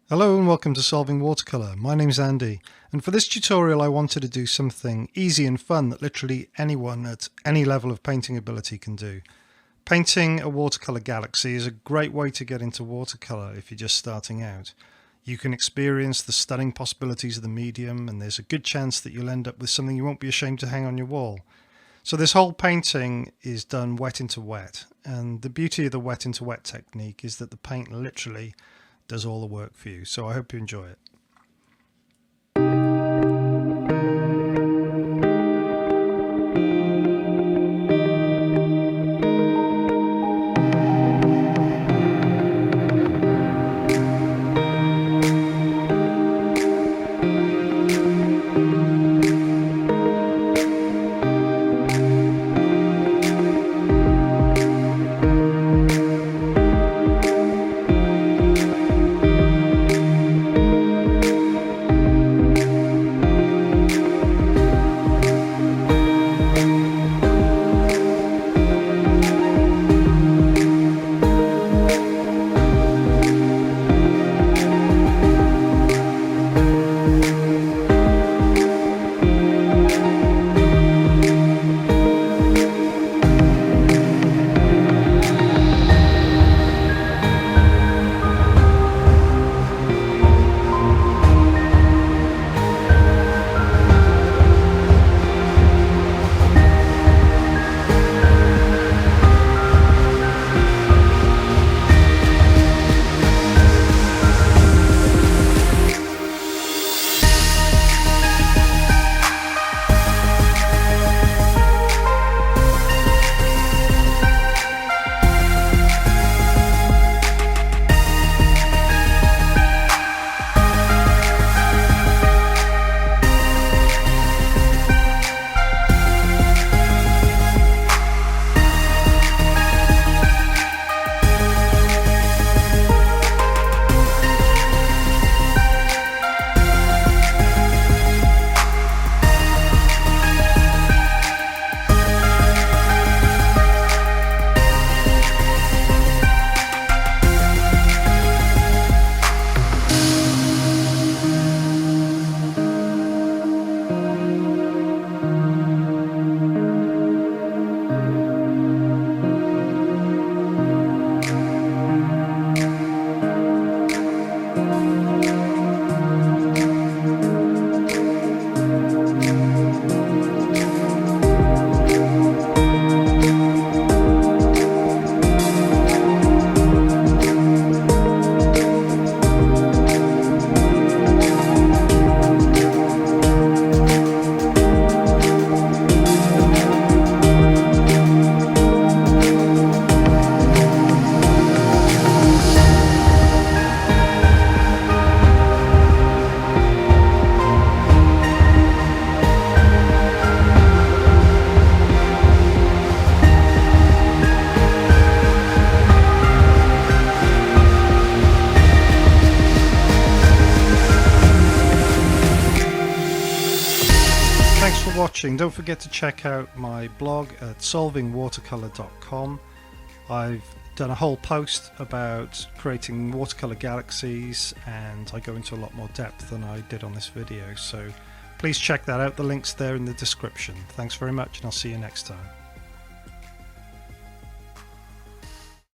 Hello and welcome to Solving Watercolour. My name's Andy, and for this tutorial I wanted to do something easy and fun that literally anyone at any level of painting ability can do. Painting a watercolour galaxy is a great way to get into watercolour if you're just starting out. You can experience the stunning possibilities of the medium, and there's a good chance that you'll end up with something you won't be ashamed to hang on your wall. So this whole painting is done wet into wet, and the beauty of the wet into wet technique is that the paint literally does all the work for you. So I hope you enjoy it. Thanks for watching. Don't forget to check out my blog at solvingwatercolour.com. I've done a whole post about creating watercolour galaxies, and I go into a lot more depth than I did on this video, so please check that out. The link's there in the description. Thanks very much, and I'll see you next time.